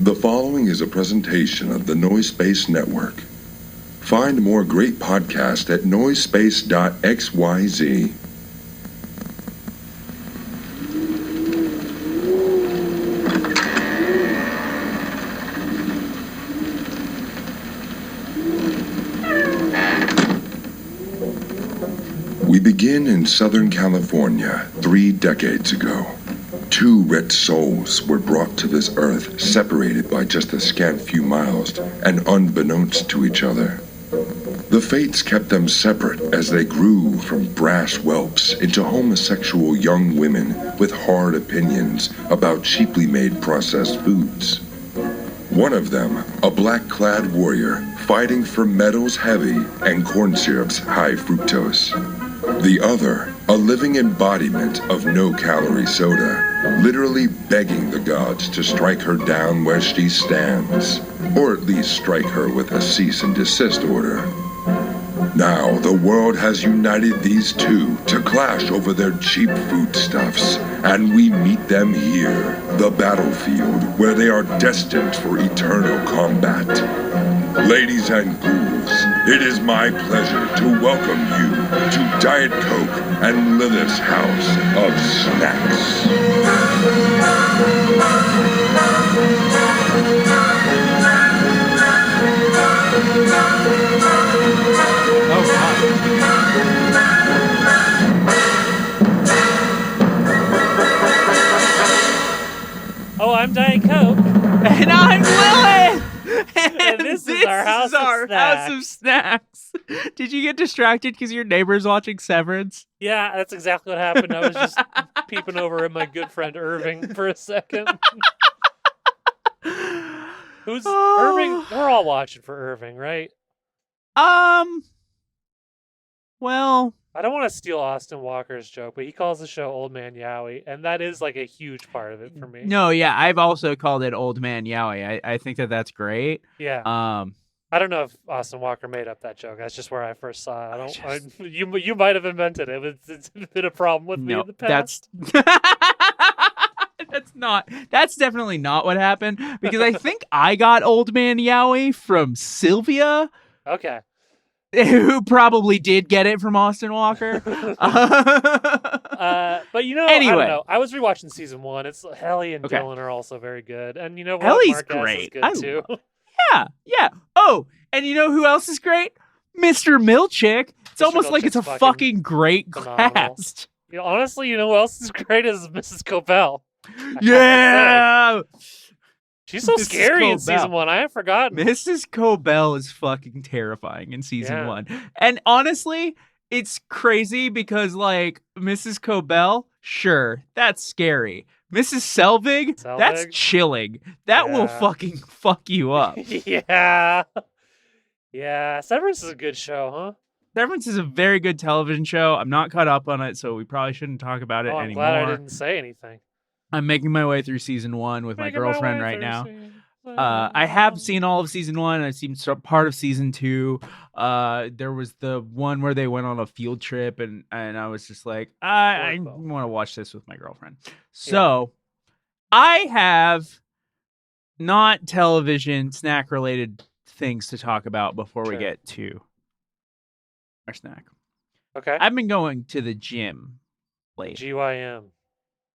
The following is a presentation of the Noise Space Network. Find more great podcasts at noisespace.xyz. We begin in Southern California 3 decades ago. 2 red souls were brought to this earth, separated by just a scant few miles and unbeknownst to each other. The fates kept them separate as they grew from brash whelps into homosexual young women with hard opinions about cheaply made processed foods. One of them, a black-clad warrior, fighting for metals heavy and corn syrups high fructose. The other, a living embodiment of no-calorie soda, literally begging the gods to strike her down where she stands, or at least strike her with a cease and desist order. Now, the world has united these two to clash over their cheap foodstuffs, and we meet them here, the battlefield, where they are destined for eternal combat. Ladies and ghouls, it is my pleasure to welcome you to Jarett Coke and Lilith's House of Snacks. Oh, I'm Jarett Coke. And I'm Lilith! And this is our house of snacks. Did you get distracted because your neighbor's watching Severance? Yeah, that's exactly what happened. I was just peeping over at my good friend Irving for a second. Who's Irving? We're all watching for Irving, right? Well, I don't want to steal Austin Walker's joke, but he calls the show Old Man Yowie, and that is like a huge part of it for me. no, yeah, I've also called it Old Man Yowie. I think that's great. Yeah. I don't know if Austin Walker made up that joke. That's just where I first saw it. You might have invented it. It's been a problem with me in the past. That's definitely not what happened, because I think I got Old Man Yowie from Sylvia. Okay. Who probably did get it from Austin Walker. But anyway. I don't know. I was rewatching season 1. It's Helly and Dylan are also very good. And Helly's Marquez great. is good too. Yeah. Oh, and you know who else is great? Mr. Milchick. It's almost like it's a fucking great cast. Honestly, you know who else is great is Mrs. Cobell. Yeah. She's so Mrs. scary in Cobell. season 1. I have forgotten. Mrs. Cobell is fucking terrifying in season 1. And honestly, it's crazy because, like, Mrs. Cobell, sure, that's scary. Mrs. Selvig, that's chilling. That will fucking fuck you up. Yeah. Yeah. Severance is a good show, huh? Severance is a very good television show. I'm not caught up on it, so we probably shouldn't talk about it I'm anymore. glad I didn't say anything. I'm making my way through season 1 with my girlfriend right now. I have seen all of season 1. I've seen part of season 2. There was the one where they went on a field trip, and I was just like, I want to watch this with my girlfriend. So I have not television snack related things to talk about before we get to our snack. Okay. I've been going to the gym lately. GYM.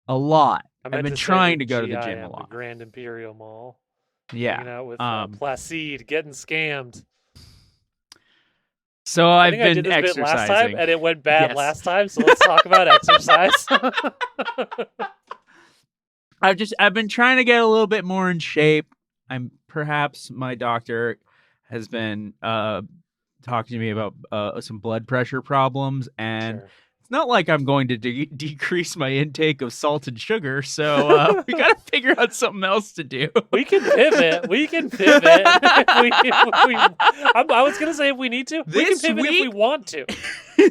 A lot. I've been to trying to go to the gym a GIM, lot. The Grand Imperial Mall. Yeah. Hanging out with Placide, getting scammed. So I've been I did this exercising. bit last time, and it went bad last time. So let's talk about exercise. I've been trying to get a little bit more in shape. Perhaps my doctor has been talking to me about some blood pressure problems, and it's not like I'm going to decrease my intake of salt and sugar, so we got to figure out something else to do. We can pivot. I was going to say if we need to. We can pivot if we want to.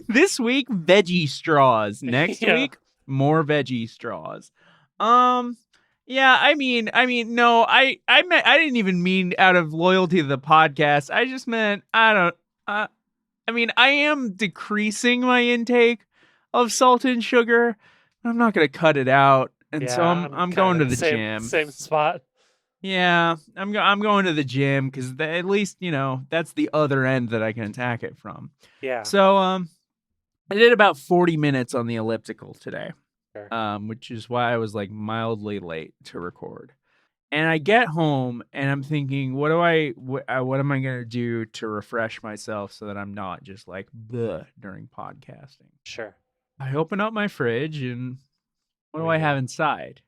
This week, veggie straws. Next week, more veggie straws. Yeah, I mean, no, I didn't even mean out of loyalty to the podcast. I just meant, I am decreasing my intake of salt and sugar. I'm not going to cut it out. And so I'm going to the gym. Same spot. Yeah, I'm going to the gym because at least that's the other end that I can attack it from. Yeah. So I did about 40 minutes on the elliptical today, Sure. which is why I was like mildly late to record. And I get home and I'm thinking, what am I gonna do to refresh myself so that I'm not just like bleh during podcasting? Sure. I open up my fridge and what do I have inside?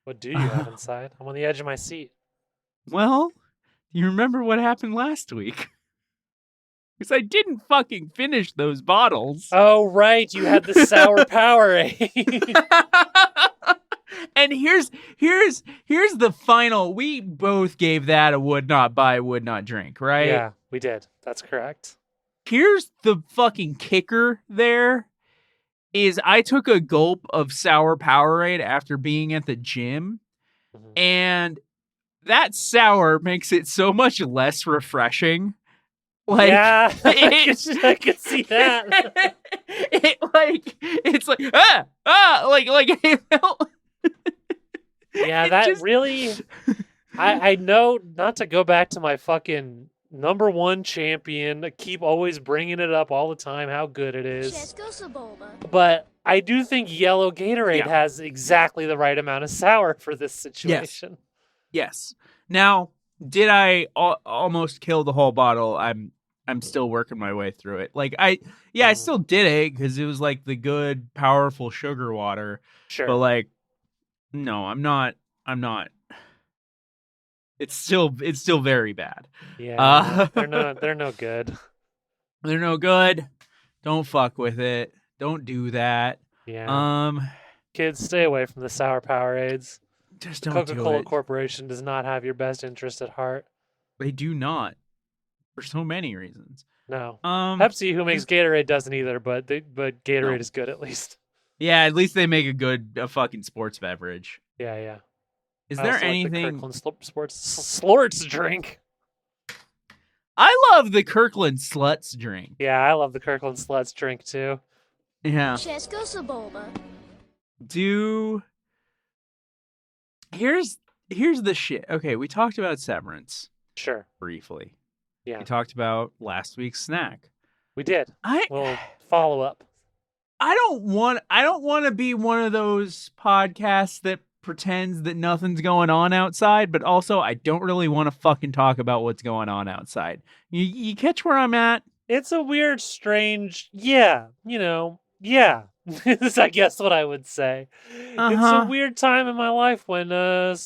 What do you have inside? I'm on the edge of my seat. Well, you remember what happened last week? Because I didn't fucking finish those bottles. Oh, right. You had the sour Powerade. And here's the final. We both gave that a would not buy, would not drink, right? Yeah, we did. That's correct. Here's the fucking kicker there is I took a gulp of sour Powerade after being at the gym, and that sour makes it so much less refreshing. Like, yeah, I could see that. It's like like it felt. Yeah, that really. I know not to go back to my fucking number one champion. I keep always bringing it up all the time how good it is. But I do think yellow Gatorade has exactly the right amount of sour for this situation. Yes. Now, did I almost kill the whole bottle? I'm still working my way through it. Like I still did it because it was like the good, powerful sugar water. Sure. But like, no, I'm not. It's still very bad. Yeah, they're no good. They're no good. Don't fuck with it. Don't do that. Yeah. Kids, stay away from the sour Powerades. Just don't Coca-Cola do it. Corporation does not have your best interest at heart. They do not, for so many reasons. No. Pepsi, who makes Gatorade, doesn't either. But Gatorade is good at least. Yeah, at least they make a fucking sports beverage. Yeah. Is there anything? Like the Kirkland Sports Slorts drink. I love the Kirkland Sluts drink. Yeah, I love the Kirkland Sluts drink too. Yeah. Here's the shit. Okay, we talked about Severance. Sure. Briefly. Yeah. We talked about last week's snack. We did. We'll follow up. I don't want to be one of those podcasts that pretends that nothing's going on outside, but also I don't really want to fucking talk about what's going on outside. You catch where I'm at? It's a weird, strange, yeah. Is I guess what I would say. It's a weird time in my life when I'm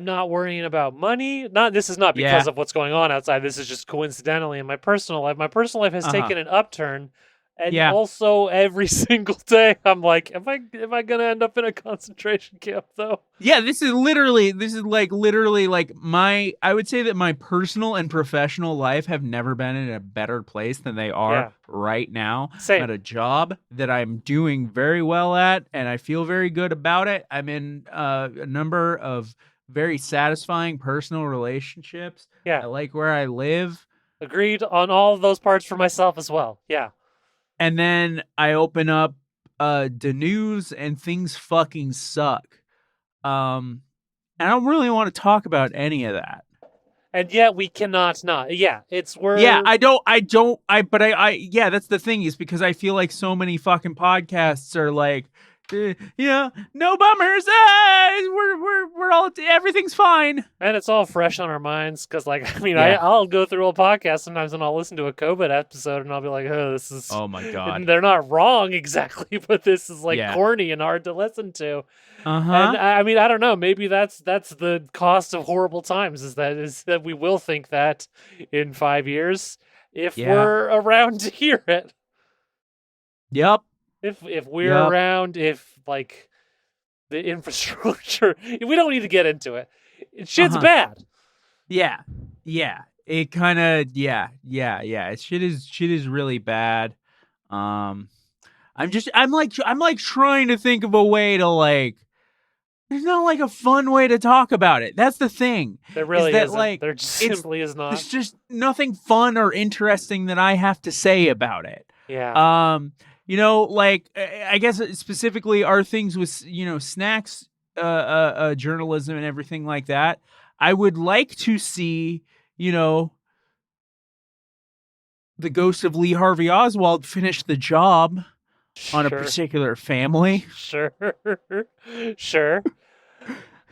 not worrying about money. This is not because of what's going on outside. This is just coincidentally in my personal life. My personal life has taken an upturn. And also every single day I'm like, am I gonna end up in a concentration camp though? Yeah, this is literally like I would say that my personal and professional life have never been in a better place than they are right now. Same. I'm at a job that I'm doing very well at and I feel very good about it. I'm in a number of very satisfying personal relationships. Yeah. I like where I live. Agreed on all of those parts for myself as well. Yeah. And then I open up the news and things fucking suck. And I don't really want to talk about any of that. And yet we cannot not. Yeah, that's the thing is because I feel like so many fucking podcasts are like, no bummers. We're all, everything's fine. And it's all fresh on our minds. Cause I'll go through a podcast sometimes and I'll listen to a COVID episode and I'll be like, oh, this is, oh my God. And they're not wrong exactly, but this is corny and hard to listen to. And I don't know. Maybe that's the cost of horrible times is that we will think that in 5 years if we're around to hear it. Yep. If we're around, if like the infrastructure, we don't need to get into it. Shit's bad. Yeah. It kind of Shit is really bad. I'm like trying to think of a way to like. There's not like a fun way to talk about it. That's the thing. There really isn't. Like, there just simply is not. There's just nothing fun or interesting that I have to say about it. Yeah. I guess specifically are things with, snacks journalism and everything like that. I would like to see, the ghost of Lee Harvey Oswald finish the job on a particular family. Sure.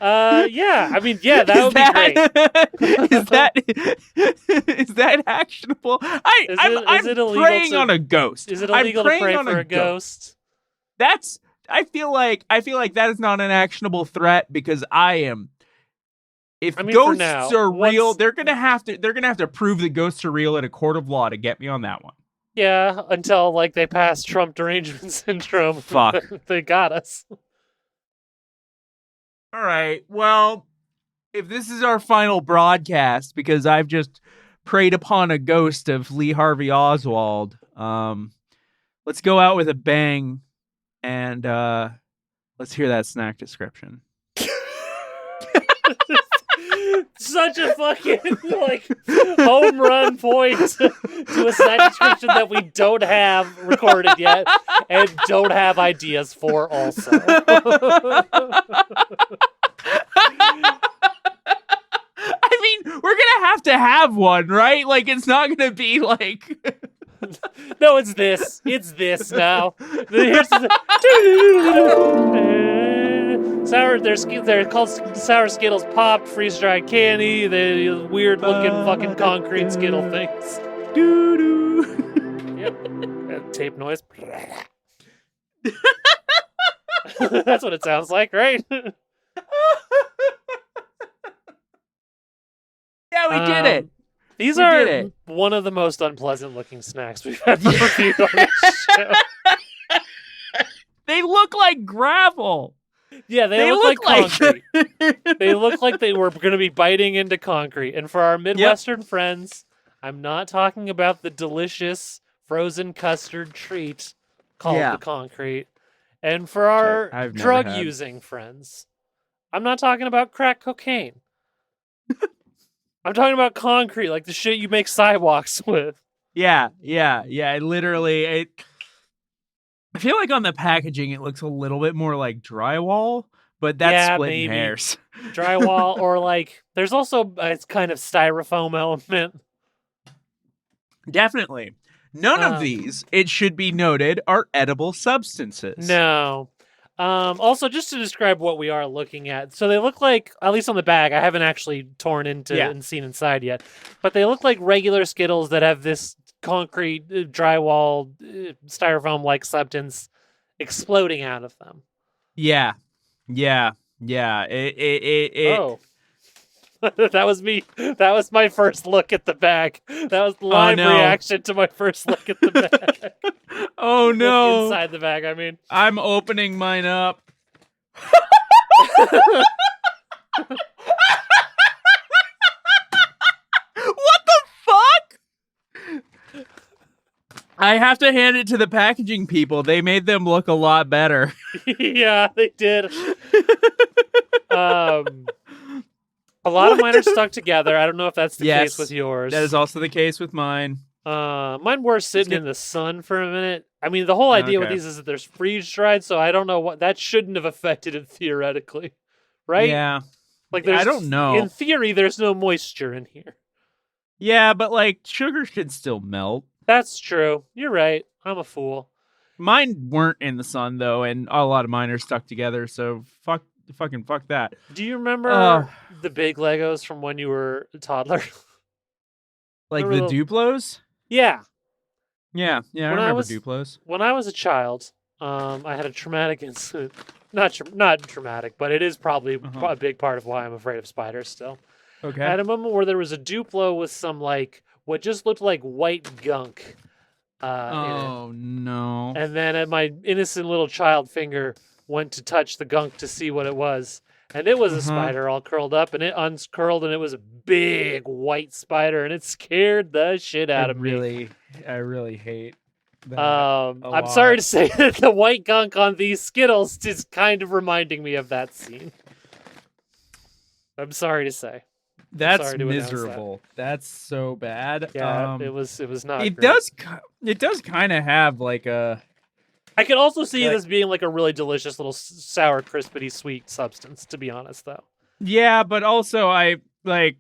Yeah. I mean, yeah, that would be great. Is that actionable? I'm preying on a ghost. Is it illegal to pray for a ghost? I feel like that is not an actionable threat because if ghosts are real, they're gonna have to prove that ghosts are real at a court of law to get me on that one. Yeah, until they pass Trump derangement syndrome. Fuck. They got us. All right. Well, if this is our final broadcast because I've just preyed upon a ghost of Lee Harvey Oswald, let's go out with a bang and let's hear that snack description. Such a fucking home run point to a snack description that we don't have recorded yet and don't have ideas for also. I mean, we're gonna have one, right? It's not gonna be No, it's this. It's this now. Here's they're called sour Skittles popped, freeze-dried candy, the weird-looking fucking concrete Skittle things. Doo-doo. Yep. And tape noise. That's what it sounds like, right? Yeah, we did it. These are one of the most unpleasant-looking snacks we've ever reviewed on this show. They look like gravel. Yeah, they look like concrete. They look like they were going to be biting into concrete. And for our Midwestern friends, I'm not talking about the delicious frozen custard treat called the concrete. And for our drug-using friends, I'm not talking about crack cocaine. I'm talking about concrete, like the shit you make sidewalks with. Yeah. Literally, I feel like on the packaging it looks a little bit more like drywall, but that's splitting hairs. Drywall, or there's also it's kind of styrofoam element. Definitely. None of these, it should be noted, are edible substances. No. Also, just to describe what we are looking at. So they look like, at least on the bag, I haven't actually torn into and seen inside yet, but they look like regular Skittles that have this concrete, drywall, styrofoam-like substance exploding out of them. Yeah. Oh. That was me. That was my first look at the bag. That was the live reaction to my first look at the bag. Oh no! Inside the bag, I mean. I'm opening mine up. What the fuck? I have to hand it to the packaging people. They made them look a lot better. Yeah, they did. A lot of mine are stuck together. I don't know if that's the case with yours. That is also the case with mine. Mine were sitting in the sun for a minute. I mean, the whole idea with these is that there's freeze-dried, so I don't know what... That shouldn't have affected it theoretically. Right? Yeah. I don't know. In theory, there's no moisture in here. Yeah, but sugar should still melt. That's true. You're right. I'm a fool. Mine weren't in the sun, though, and a lot of mine are stuck together, so fuck that. Do you remember the big Legos from when you were a toddler? Like the Duplos? Yeah. Yeah, I remember Duplos. When I was a child, I had a traumatic incident. Not traumatic, but it is probably a big part of why I'm afraid of spiders still. Okay. I had a moment where there was a Duplo with some what just looked like white gunk. Oh no. And then my innocent little child finger went to touch the gunk to see what it was. And it was a spider all curled up, and it uncurled, and it was a big white spider, and it scared the shit out of me. I really hate that. I'm sorry to say that the white gunk on these Skittles is kind of reminding me of that scene. I'm sorry to say. That's miserable. That's so bad. Yeah, it was not. It great. does kind of have a. I could also see this being like a really delicious little sour, crispity, sweet substance, to be honest, though. Yeah, but also I like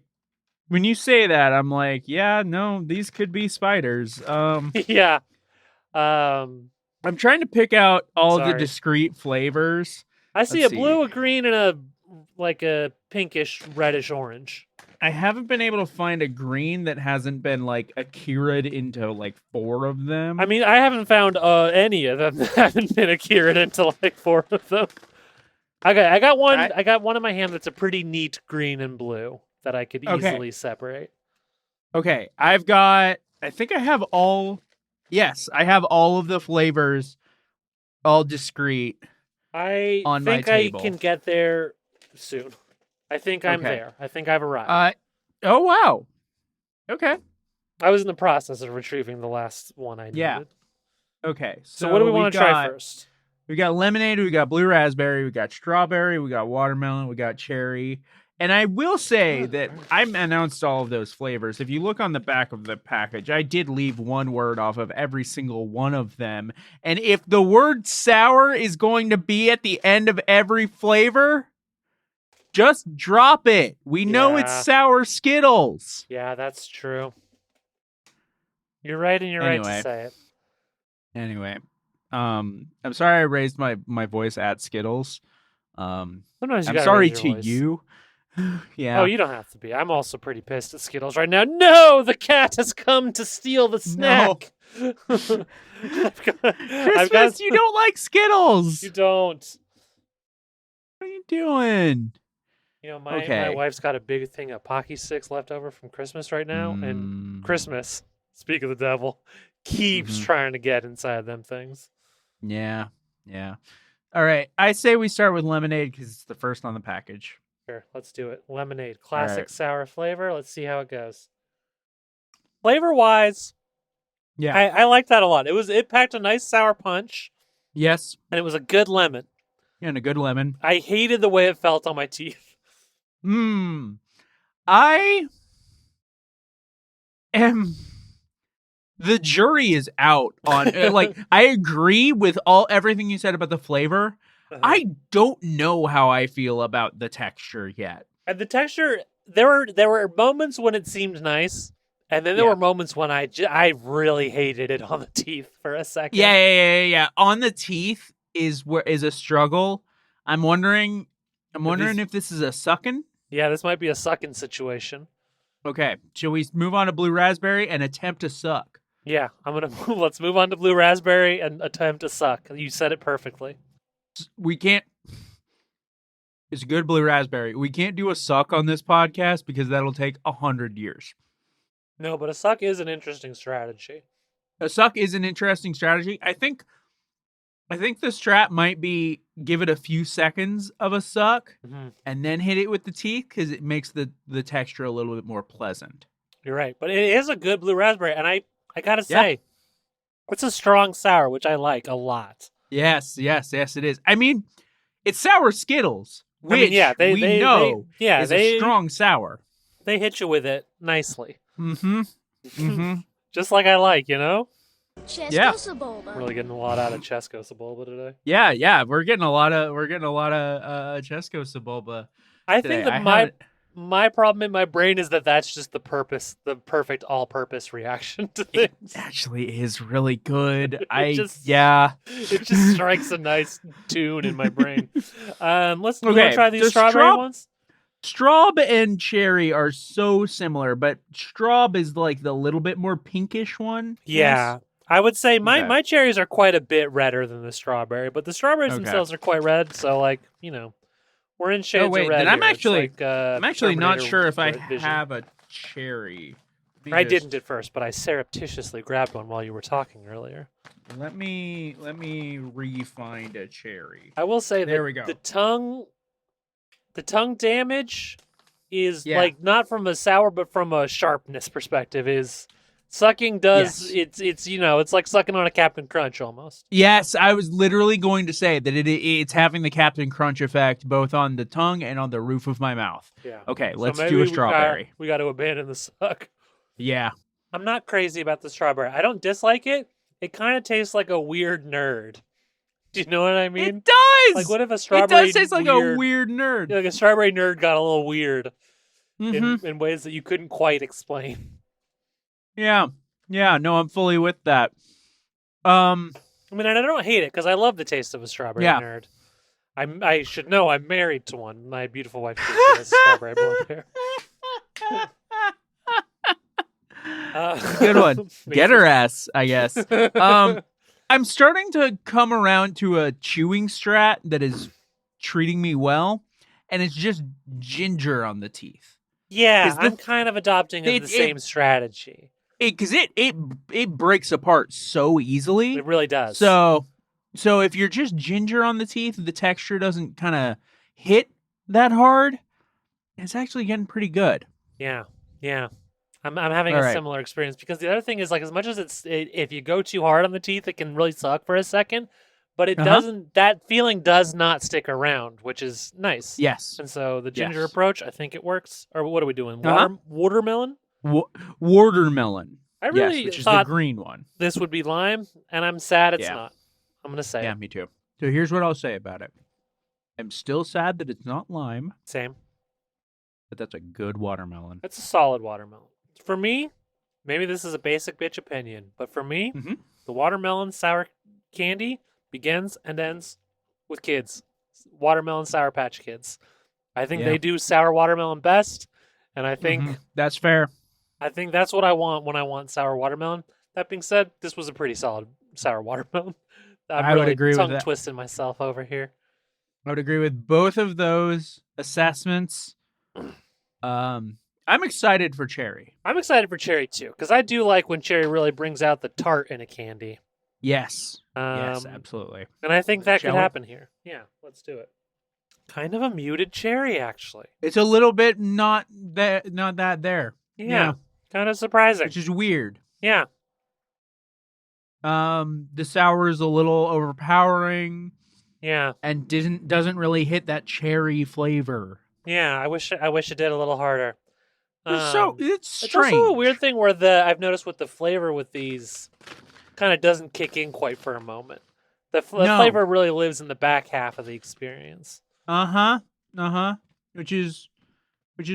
when you say that, I'm like, yeah, no, these could be spiders. Yeah. I'm trying to pick out all the discrete flavors. I see blue, a green, and a pinkish, reddish orange. I haven't been able to find a green that hasn't been like Akira'd into like 4 of them. I mean, I haven't found any of them that haven't been Akira'd into like 4 of them. Okay, I got one. I got one in my hand that's a pretty neat green and blue that I could easily separate. Okay, I think I have all. Yes, I have all of the flavors, all discrete. On my table. I can get there soon. I think I'm there. I think I've arrived. Oh, wow. Okay. I was in the process of retrieving the last one I needed. Yeah. Okay. So what do we want to try first? We got lemonade, we got blue raspberry, we got strawberry, we got watermelon, we got cherry. And I will say that I announced all of those flavors. If you look on the back of the package, I did leave one word off of every single one of them. And if the word sour is going to be at the end of every flavor, just drop it. We know it's sour Skittles. Yeah, that's true. You're right, and you're right to say it. Anyway, I'm sorry I raised my voice at Skittles. Sometimes I'm sorry to you. Yeah. Oh, you don't have to be. I'm also pretty pissed at Skittles right now. No, the cat has come to steal the snack. No. Christmas, you don't like Skittles. You don't. What are you doing? You know, my wife's got a big thing of Pocky Sticks left over from Christmas right now, and Christmas, speak of the devil, keeps trying to get inside them things. Yeah. All right, I say we start with lemonade because it's the first on the package. Sure, let's do it. Lemonade, classic sour flavor. Let's see how it goes. Flavor-wise, yeah, I like that a lot. It packed a nice sour punch. Yes. And it was a good lemon. Yeah, and a good lemon. I hated the way it felt on my teeth. I am... The jury is out on... like, I agree with everything you said about the flavor. I don't know how I feel about the texture yet. And the texture, there were moments when it seemed nice, and then there were moments when I really hated it on the teeth for a second. Yeah. On the teeth is a struggle. I'm wondering if this is a sucking. Yeah, this might be a sucking situation. Okay, shall we move on to blue raspberry and attempt to suck? Yeah, let's move on to blue raspberry and attempt to suck. You said it perfectly. We can't. It's a good blue raspberry. We can't do a suck on this podcast because that'll take 100 years. No, but a suck is an interesting strategy. A suck is an interesting strategy. I think the strat might be give it a few seconds of a suck and then hit it with the teeth because it makes the texture a little bit more pleasant. You're right, but it is a good blue raspberry, and I gotta say, it's a strong sour, which I like a lot. Yes, it is. I mean, it's sour Skittles, which we know is a strong sour. They hit you with it nicely. Just like I like, you know? Chesco Really getting a lot out of Chesco Sebulba today. Yeah, we're getting a lot of Chesco Sebulba. I think that my problem in my brain is that's just the perfect all-purpose reaction to things. It actually is really good. It just strikes a nice tune in my brain. Let's try these strawberry ones. Straub and cherry are so similar, but straub is like the little bit more pinkish one. Yeah. Yes. I would say my cherries are quite a bit redder than the strawberry, but the strawberries themselves are quite red, so we're in shades of red. Then I'm actually not sure if I have a cherry. I didn't at first, but I surreptitiously grabbed one while you were talking earlier. Let me re-find a cherry. I will say there we go. The tongue damage is not from a sour, but from a sharpness perspective. Sucking does it's like sucking on a Captain Crunch almost. Yes, I was literally going to say that it's having the Captain Crunch effect both on the tongue and on the roof of my mouth. Yeah. Okay, let's do a strawberry. We got to abandon the suck. Yeah. I'm not crazy about the strawberry. I don't dislike it. It kind of tastes like a weird nerd. Do you know what I mean? It does. Like, what if a strawberry? It does taste like a weird nerd. Like a strawberry nerd got a little weird Mm-hmm. in ways that you couldn't quite explain. Yeah. No, I'm fully with that. I mean, and I don't hate it because I love the taste of a strawberry nerd. I should know I'm married to one. My beautiful wife has strawberry blonde hair. Good one. Get her ass, I guess. I'm starting to come around to a chewing strat that is treating me well, and it's just ginger on the teeth. Yeah, I'm kind of adopting the same strategy. Because it breaks apart so easily. It really does. So if you're just ginger on the teeth, the texture doesn't kind of hit that hard. It's actually getting pretty good. Yeah. I'm having a similar experience because the other thing is like as much as if you go too hard on the teeth, it can really suck for a second, but it doesn't. That feeling does not stick around, which is nice. Yes. And so the ginger approach, I think it works. Or what are we doing? Watermelon. Watermelon. I really which is thought the green one. This would be lime, and I'm sad it's not. I'm gonna say. Yeah, me too. So here's what I'll say about it. I'm still sad that it's not lime. Same. But that's a good watermelon. That's a solid watermelon. For me, maybe this is a basic bitch opinion, but for me, the watermelon sour candy begins and ends with kids. Watermelon Sour Patch Kids. I think they do sour watermelon best, and I think that's fair. I think that's what I want when I want sour watermelon. That being said, this was a pretty solid sour watermelon. I would agree with that. Tongue-twisting myself over here. I would agree with both of those assessments. I'm excited for cherry. I'm excited for cherry too, because I do like when cherry really brings out the tart in a candy. Yes. Yes, absolutely. And I think that could happen here. Yeah, let's do it. Kind of a muted cherry, actually. It's a little bit not that there. Yeah. Kind of surprising. Which is weird. Yeah. The sour is a little overpowering. Yeah. And doesn't really hit that cherry flavor. Yeah, I wish it did a little harder. It's strange. It's also a weird thing where I've noticed with the flavor with these kind of doesn't kick in quite for a moment. The flavor really lives in the back half of the experience. Which is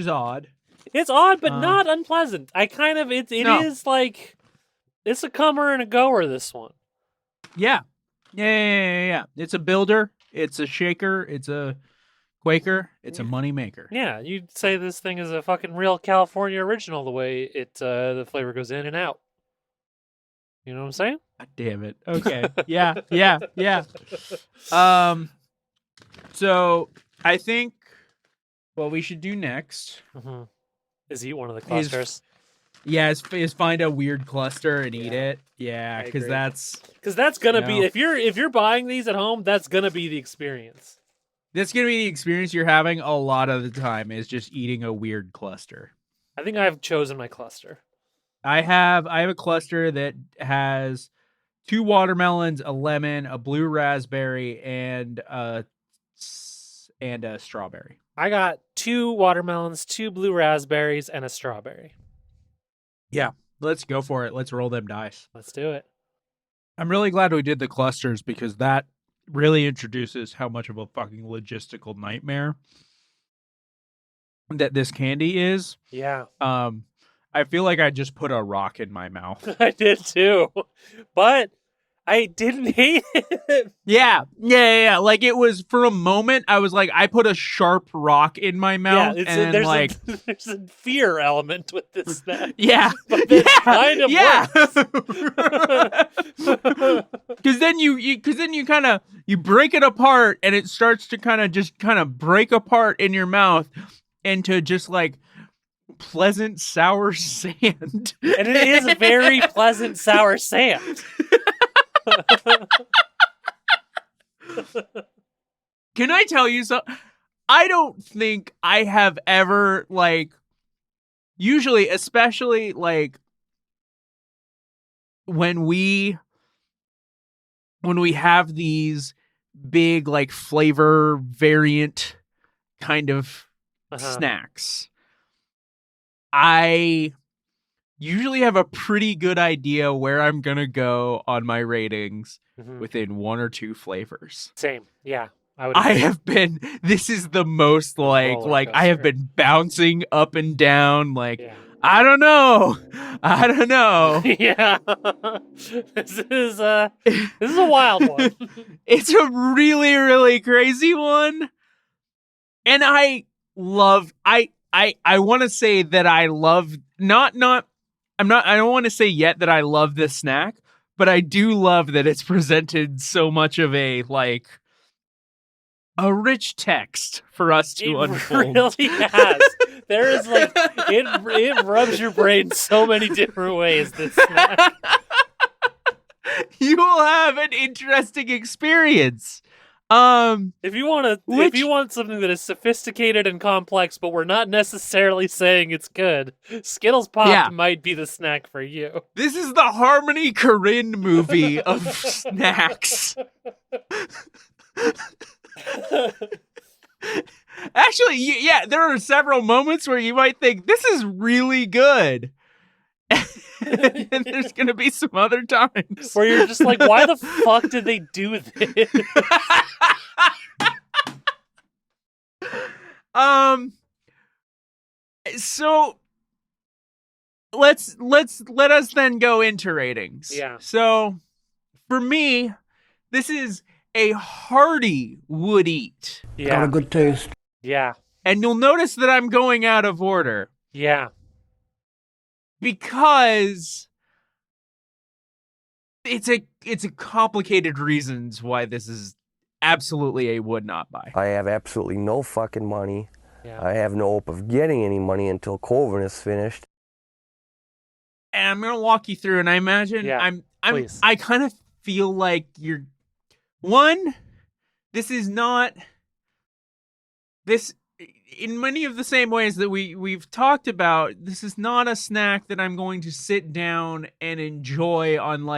odd. It's odd, but not unpleasant. It is like it's a comer and a goer. This one. Yeah. It's a builder. It's a shaker. It's a Quaker. It's a money maker. Yeah, you'd say this thing is a fucking real California original. The way the flavor goes in and out. You know what I'm saying? God damn it. Okay. Yeah. So I think what we should do next is eat one of the clusters. Is find a weird cluster and eat it. Yeah, because that's gonna be if you're buying these at home, that's gonna be the experience. That's gonna be the experience you're having a lot of the time is just eating a weird cluster. I think I've chosen my cluster. I have a cluster that has 2 watermelons, a lemon, a blue raspberry, and a strawberry. I got 2 watermelons, 2 blue raspberries, and a strawberry. Yeah, let's go for it. Let's roll them dice. Let's do it. I'm really glad we did the clusters because that really introduces how much of a fucking logistical nightmare that this candy is. Yeah. I feel like I just put a rock in my mouth. I did too, but I didn't hate it. Yeah. Like it was for a moment. I was like, I put a sharp rock in my mauth, and there's a fear element with this snack. Yeah, but it kind of works. Because then you kind of break it apart, and it starts to kind of break apart in your mouth into just like pleasant sour sand. And it is a very pleasant sour sand. Can I tell you something? I don't think I have ever usually, especially when we have these big flavor variant kind of snacks, I usually have a pretty good idea where I'm going to go on my ratings within one or two flavors. Same. Yeah. This is the most like I have been bouncing up and down. Like, I don't know. Yeah. This is a wild one. It's a really, really crazy one. And I want to say that I love I don't want to say yet that I love this snack, but I do love that it's presented so much of a rich text for us to unfold. It really has. There is it rubs your brain so many different ways, this snack. You will have an interesting experience. If you want something that is sophisticated and complex, but we're not necessarily saying it's good, Skittles Pop might be the snack for you. This is the Harmony Korine movie of snacks. Actually, there are several moments where you might think this is really good. And there's gonna be some other times where you're just like, why the fuck did they do this? So let us then go into ratings. Yeah. So for me, this is a hearty would eat. Yeah. Got a good taste. Yeah. And you'll notice that I'm going out of order. Yeah. Because it's a complicated reasons why this is absolutely a would not buy. I have absolutely no fucking money. Yeah. I have no hope of getting any money until COVID is finished. And I'm gonna walk you through, and I imagine I kind of feel like this is not this. In many of the same ways that we've talked about, this is not a snack that I'm going to sit down and enjoy on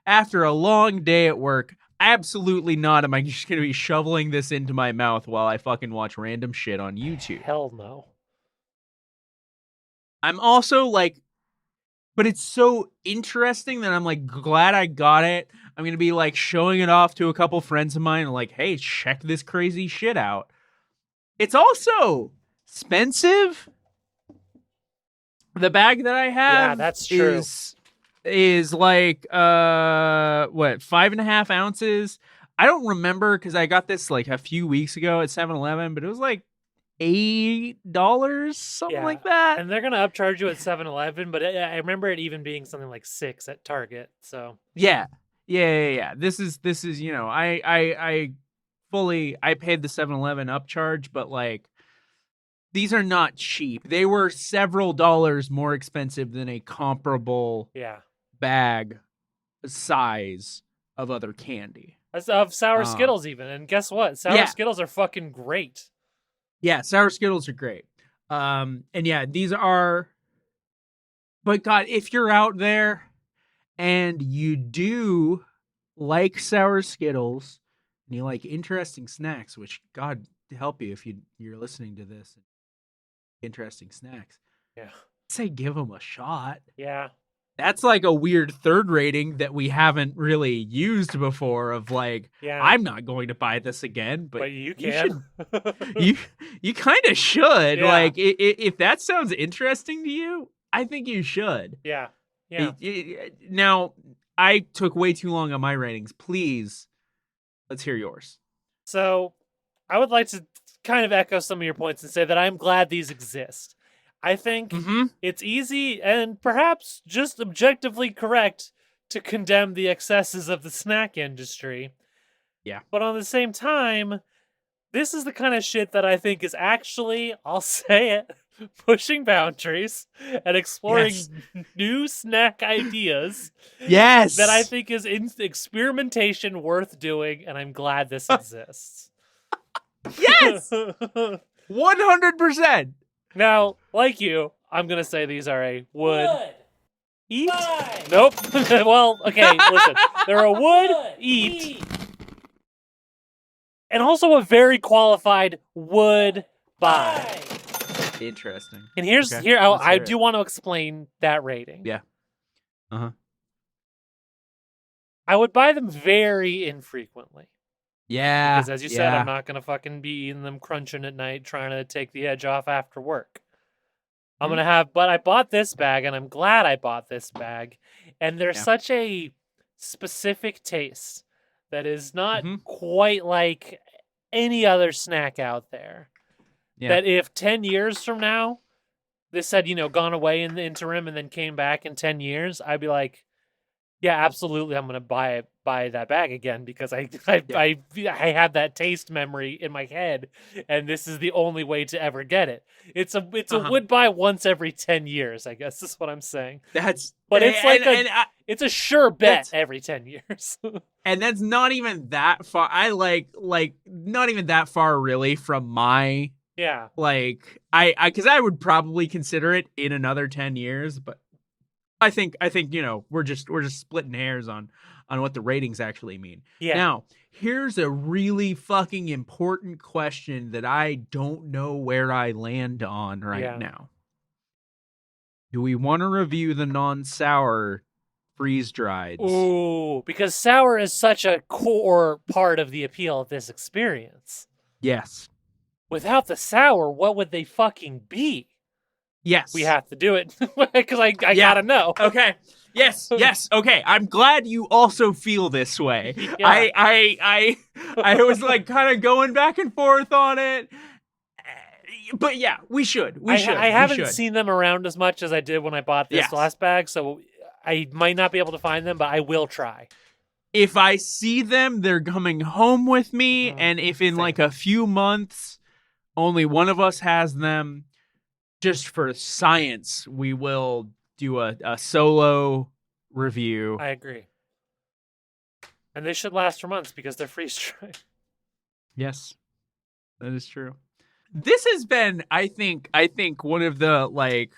after a long day at work. Absolutely not am I just going to be shoveling this into my mouth while I fucking watch random shit on YouTube. Hell no. I'm also but it's so interesting that I'm glad I got it. I'm going to be showing it off to a couple friends of mine and hey, check this crazy shit out. It's also expensive. The bag that I have that's true. is 5.5 ounces. I don't remember because I got this a few weeks ago at 7-Eleven, but it was $8, something like that. And they're gonna upcharge you at 7-Eleven, but I remember it even being something like $6 at Target. So yeah. This is I paid the 7-Eleven upcharge, but these are not cheap. They were several dollars more expensive than a comparable bag size of other candy. Of sour Skittles even. And guess what? Sour Skittles are fucking great. Yeah, sour Skittles are great. These are, but God, if you're out there and you do like sour Skittles, and you like interesting snacks, which God help you if you're listening to this. Interesting snacks. Yeah. I'd say give them a shot. Yeah. That's a weird third rating that we haven't really used before of I'm not going to buy this again, but you can. You kind of should. Yeah. If that sounds interesting to you, I think you should. Yeah. Yeah. Now, I took way too long on my ratings. Please, let's hear yours. So, I would like to kind of echo some of your points and say that I'm glad these exist. I think it's easy and perhaps just objectively correct to condemn the excesses of the snack industry. Yeah. But on the same time, this is the kind of shit that I think is actually, I'll say it, pushing boundaries and exploring new snack ideas. Yes. That I think is experimentation worth doing, and I'm glad this exists. Yes! 100%! Now, like you, I'm going to say these are a would eat. Nope. Well, okay, listen. They're a would eat. And also a very qualified would buy. Interesting. And here Let's hear I it. do want to explain that rating. Yeah. Uh-huh. I would buy them very infrequently. Yeah. Because as you said, I'm not going to fucking be eating them crunching at night trying to take the edge off after work. I'm going to have, but I bought this bag and I'm glad I bought this bag. And there's such a specific taste that is not quite like any other snack out there. Yeah. That if 10 years from now, this had, gone away in the interim and then came back in 10 years, I'd be like, yeah, absolutely, I'm going to buy that bag again because I have that taste memory in my head, and this is the only way to ever get it. It's a would buy once every 10 years, I guess is what I'm saying. It's a sure bet every 10 years. And that's not even that far. I like not even that far really from my because I would probably consider it in another 10 years, but I think we're just splitting hairs on what the ratings actually mean. Yeah. Now, here's a really fucking important question that I don't know where I land on right now. Do we want to review the non-sour freeze-dried? Ooh, because sour is such a core part of the appeal of this experience. Yes. Without the sour, what would they fucking be? Yes. We have to do it because I gotta know. Okay. Yes. Okay. I'm glad you also feel this way. Yeah. I was like kind of going back and forth on it. But yeah, we should. I haven't seen them around as much as I did when I bought this last bag, so I might not be able to find them, but I will try. If I see them, they're coming home with me, and if in like a few months only one of us has them, just for science, we will do a solo review. I agree. And they should last for months because they're freeze-dried. Yes, that is true. This has been, I think one of the, like,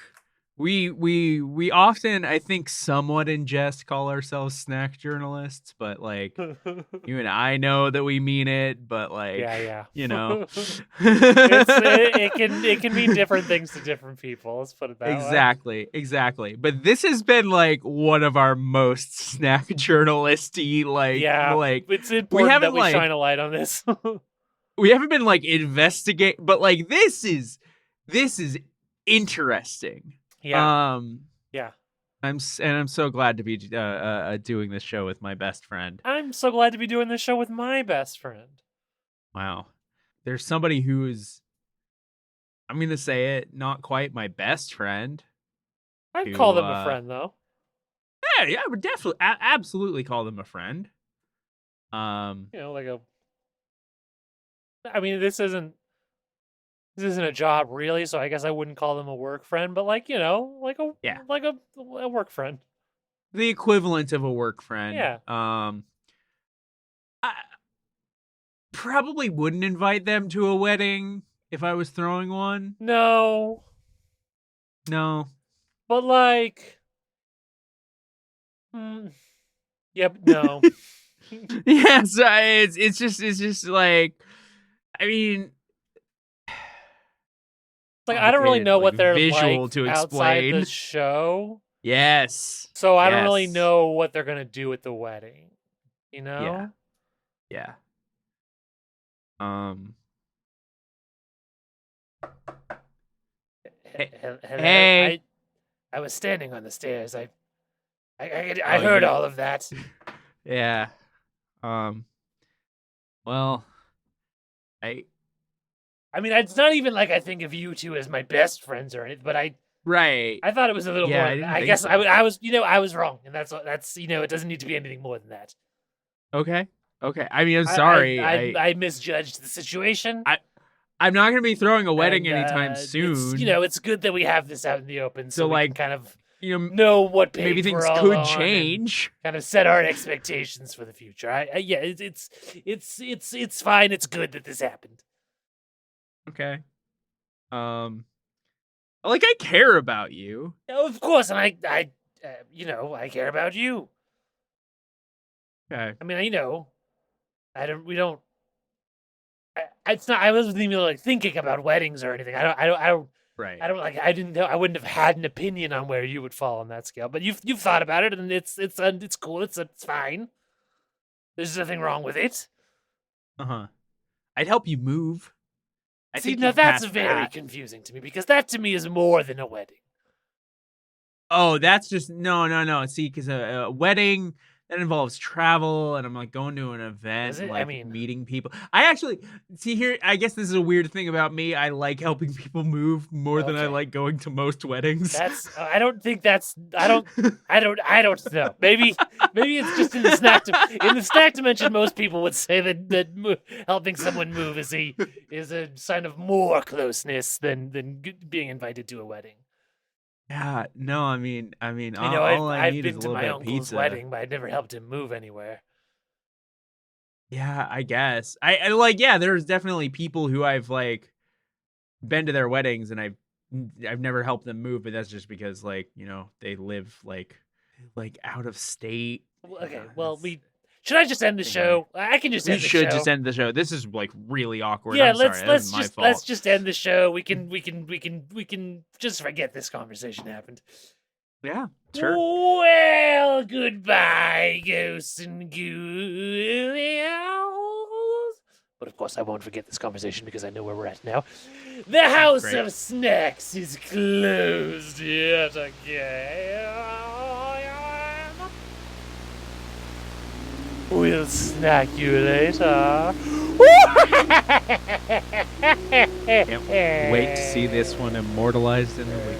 we often, I think, somewhat in jest call ourselves snack journalists, but like you and I know that we mean it, but like it can mean different things to different people. Let's put it that way. Exactly. But this has been like one of our most snack journalisty it's important that we shine a light on this. We haven't been like investigate, but like this is interesting. Yeah. I'm so glad to be doing this show with my best friend. I'm so glad to be doing this show with my best friend. Wow. There's somebody who is, I'm going to say it, not quite my best friend. I'd call them a friend though. Yeah, I would definitely absolutely call them a friend. This isn't a job really, so I guess I wouldn't call them a work friend, but like a work friend. The equivalent of a work friend. Yeah. I probably wouldn't invite them to a wedding if I was throwing one. No. But like yep, no. Yeah, so it's just like, I mean, like I don't really know what they're visual like to outside explain the show. Yes. So I don't really know what they're gonna do at the wedding. You know? Yeah. Hey. I was standing on the stairs. I heard all of that. Yeah. Well, I mean, it's not even like I think of you two as my best friends or anything, but I thought it was a little more. I guess so. I was wrong, and that's it doesn't need to be anything more than that. Okay. I mean, I'm sorry. I misjudged the situation. I'm not going to be throwing a wedding anytime soon. It's good that we have this out in the open, so we can kind of know what page maybe things we're all could on change. Kind of set our expectations for the future. It's fine. It's good that this happened. Okay. I care about you. Of course, and I care about you. Okay. I mean, it's not. I wasn't even thinking about weddings or anything. I don't. Right. I didn't know. I wouldn't have had an opinion on where you would fall on that scale. But you've thought about it, and it's cool. It's fine. There's nothing wrong with it. I'd help you move. See, now that's very confusing to me because that to me is more than a wedding. Oh, that's just no. See, because a wedding that involves travel, and I'm like going to an event, like meeting people. I actually see here. I guess this is a weird thing about me. I like helping people move more than I like going to most weddings. That's. I don't think that's. I don't know. Maybe it's just in the snack dimension. Most people would say that helping someone move is a sign of more closeness than being invited to a wedding. Yeah, no, I mean, I've been to my uncle's wedding, but I never helped him move anywhere. Yeah, I guess. I like, yeah, there's definitely people who I've like been to their weddings and I've never helped them move, but that's just because like, they live like out of state. Okay, well, should I just end the show? I can just end the show. We should just end the show. This is like really awkward. Yeah, let's just end the show. We can just forget this conversation happened. Yeah, sure. Well, goodbye, ghosts and ghouls. But of course, I won't forget this conversation because I know where we're at now. The House of Snacks is closed yet again. We'll snack you later. Can't wait to see this one immortalized in the wiki.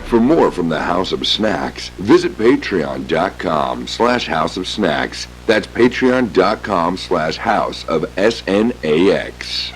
For more from the House of Snacks, visit patreon.com/House of Snacks. That's patreon.com/House of SNAX.